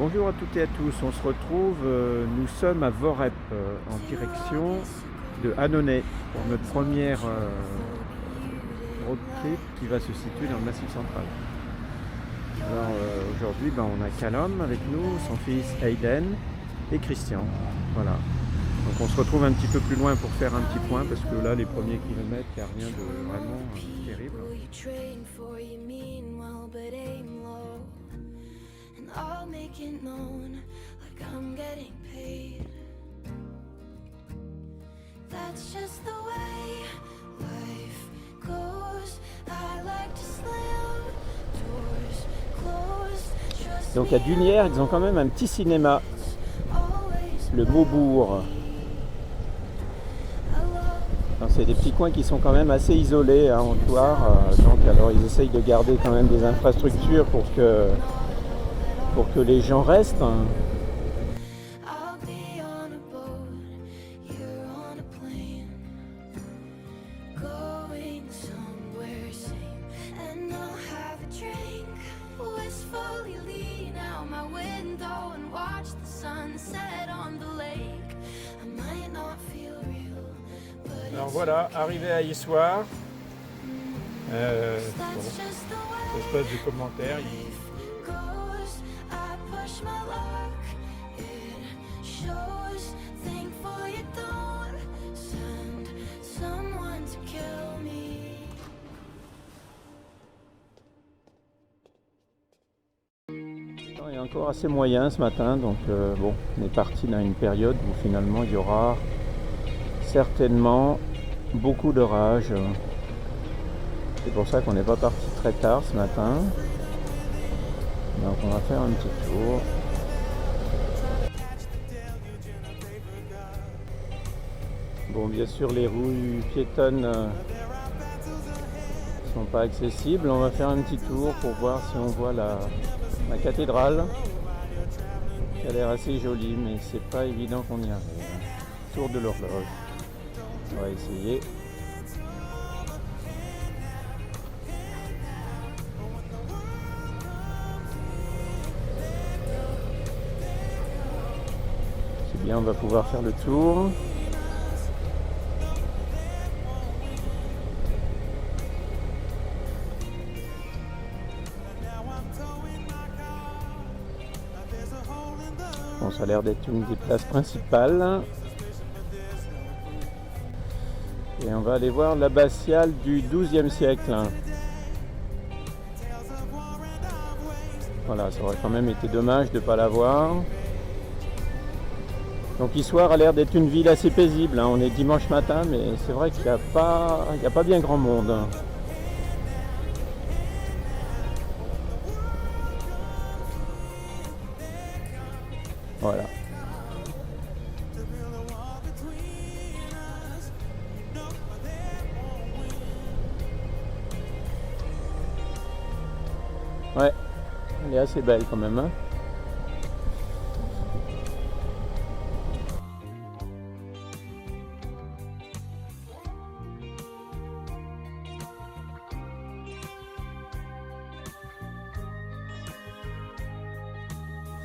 Bonjour à toutes et à tous, on se retrouve, nous sommes à Voreppe, en direction de Annonay pour notre première road trip qui va se situer dans le Massif central. Alors aujourd'hui on a Callum avec nous, son fils Hayden et Christian. Voilà. Donc on se retrouve un petit peu plus loin pour faire un petit point parce que là les premiers kilomètres il n'y a rien de vraiment terrible. I'll make it known like I'm getting paid. That's just the way life goes. I like to slam doors closed. Donc à Dunières, ils ont quand même un petit cinéma, le Maubourg. C'est des petits coins qui sont quand même assez isolés en Thouars. Donc alors ils essayent de garder quand même des infrastructures pour que les gens restent. Alors voilà, arrivé à Issoire. Espèce de commentaire. Il est encore assez moyen ce matin, donc bon, on est parti dans une période où finalement il y aura certainement beaucoup d'orage. C'est pour ça qu'on n'est pas parti très tard ce matin. Donc on va faire un petit tour. Bon, bien sûr les rues piétonnes sont pas accessibles. On va faire un petit tour pour voir si on voit la cathédrale. Qui a l'air assez jolie, mais c'est pas évident qu'on y arrive. Tour de l'horloge. On va essayer. C'est bien, on va pouvoir faire le tour. Bon, ça a l'air d'être une des places principales. Et on va aller voir l'abbatiale du XIIe siècle. Voilà, ça aurait quand même été dommage de ne pas la voir. Donc Issoire a l'air d'être une ville assez paisible. On est dimanche matin, mais c'est vrai qu'il n'y a pas bien grand monde. Voilà. Ouais, elle est assez belle quand même.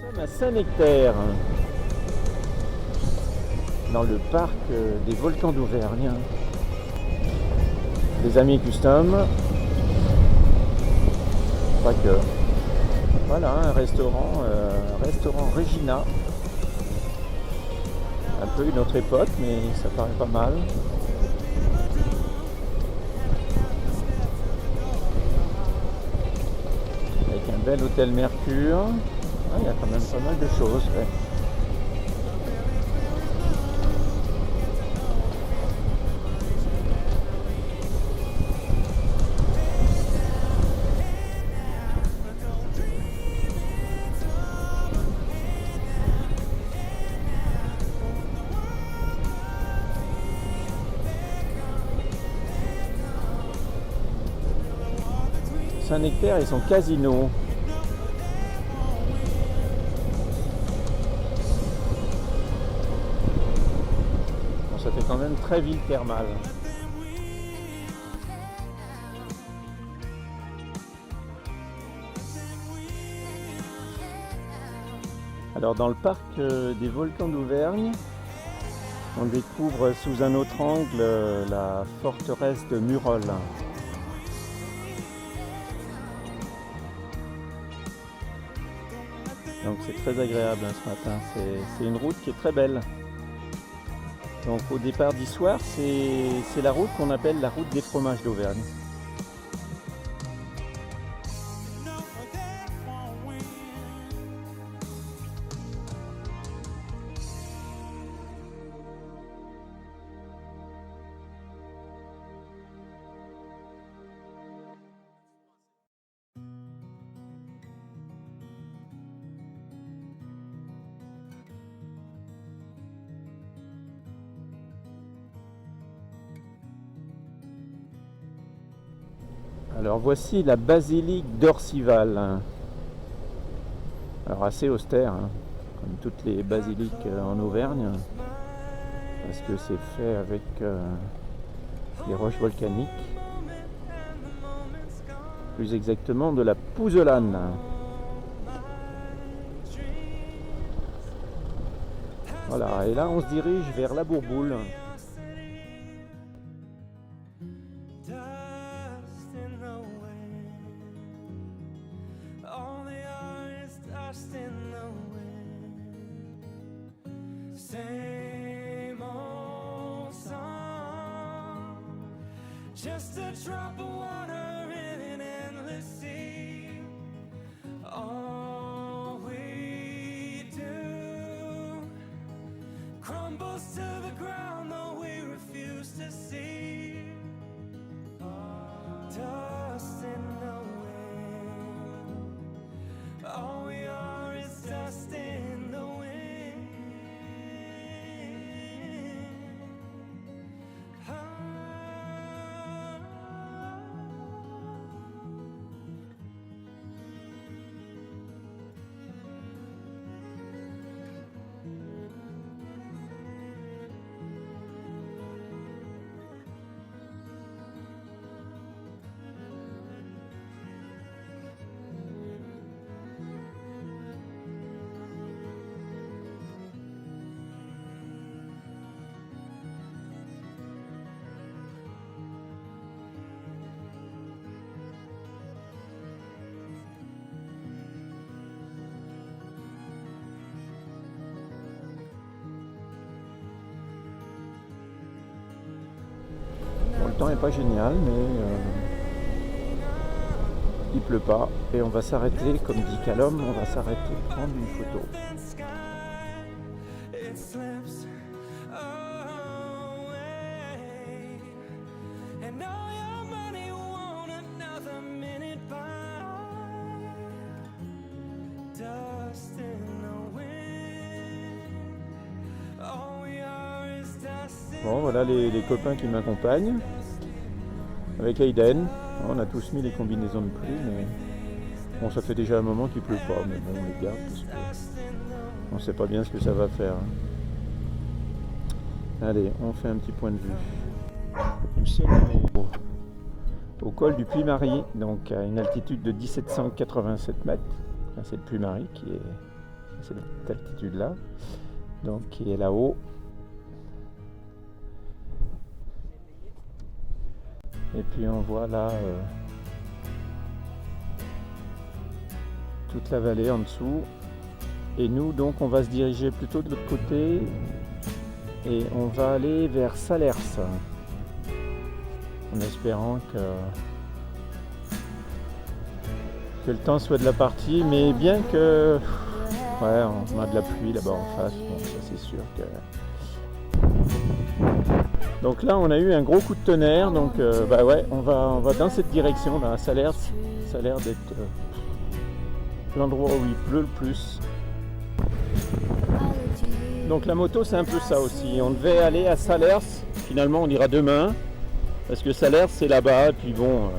Nous sommes à Saint-Nectaire, dans le parc des volcans d'Auvergne. Les amis custom. Pas que. Voilà, un restaurant Regina. Un peu une autre époque, mais ça paraît pas mal. Avec un bel hôtel Mercure. Ah, il y a quand même pas mal de choses. Ouais. Saint-Nectaire et son casino. Bon, ça fait quand même très ville thermale. Alors dans le parc des volcans d'Auvergne, on découvre sous un autre angle la forteresse de Murol. Donc c'est très agréable ce matin, c'est une route qui est très belle. Donc au départ d'Issoire, c'est la route qu'on appelle la route des fromages d'Auvergne. Alors voici la basilique d'Orcival. Alors assez austère, hein, comme toutes les basiliques en Auvergne, parce que c'est fait avec des roches volcaniques, plus exactement de la pouzzolane. Voilà, et là on se dirige vers la Bourboule. Just a drop of water in an endless sea. All we do crumbles to the ground, though we refuse to see. Dust in the wind. All we are is dust in the wind. Bon, le temps n'est pas génial, mais il pleut pas et on va s'arrêter, comme dit Calum, on va s'arrêter prendre une photo. Bon, voilà les copains qui m'accompagnent avec Aiden. On a tous mis les combinaisons de pluie, mais bon, ça fait déjà un moment qu'il pleut pas, mais bon, on les garde parce qu'on ne sait pas bien ce que ça va faire. Allez, on fait un petit point de vue. Nous sommes au col du Puy-Marie, donc à une altitude de 1787 mètres. C'est le Puy-Marie qui est à cette altitude-là, donc qui est là-haut. Et puis on voit là toute la vallée en dessous. Et nous donc on va se diriger plutôt de l'autre côté et on va aller vers Salers, en espérant que le temps soit de la partie, mais bien que ouais, on a de la pluie là-bas en face, bon, ça c'est sûr que. Donc là on a eu un gros coup de tonnerre, donc bah ouais, on va dans cette direction là, à Salers. Ça a l'air d'être l'endroit où il pleut le plus. Donc la moto c'est un peu ça aussi, on devait aller à Salers, finalement on ira demain, parce que Salers c'est là-bas, et puis bon,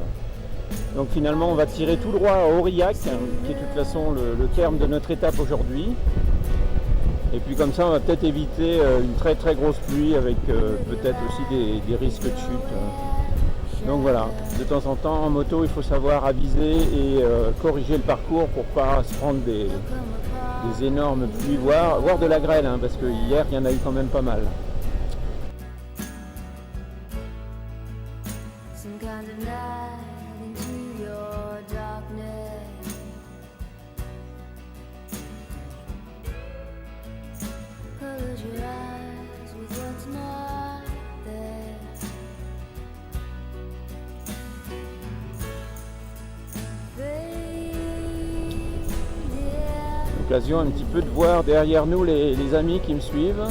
donc finalement on va tirer tout droit à Aurillac, qui est de toute façon le terme de notre étape aujourd'hui. Et puis comme ça on va peut-être éviter une très très grosse pluie avec peut-être aussi des risques de chute. Donc voilà, de temps en temps en moto il faut savoir aviser et corriger le parcours pour pas se prendre des des énormes pluies, voire de la grêle, hein, parce que hier il y en a eu quand même pas mal. Some kind of night into your darkness. Close your eyes with what's not there. Occasion un petit peu de voir derrière nous les amis qui me suivent.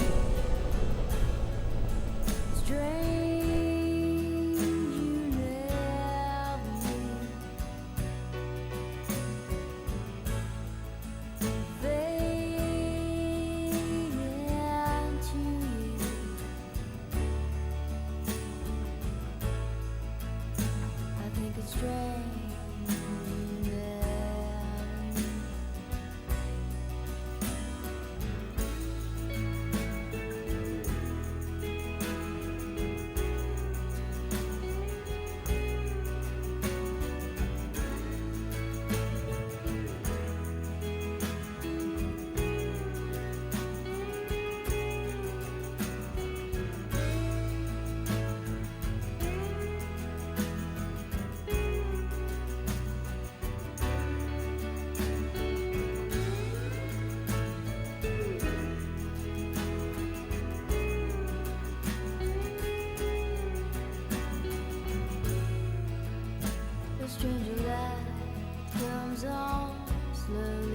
A stranger light comes on slowly.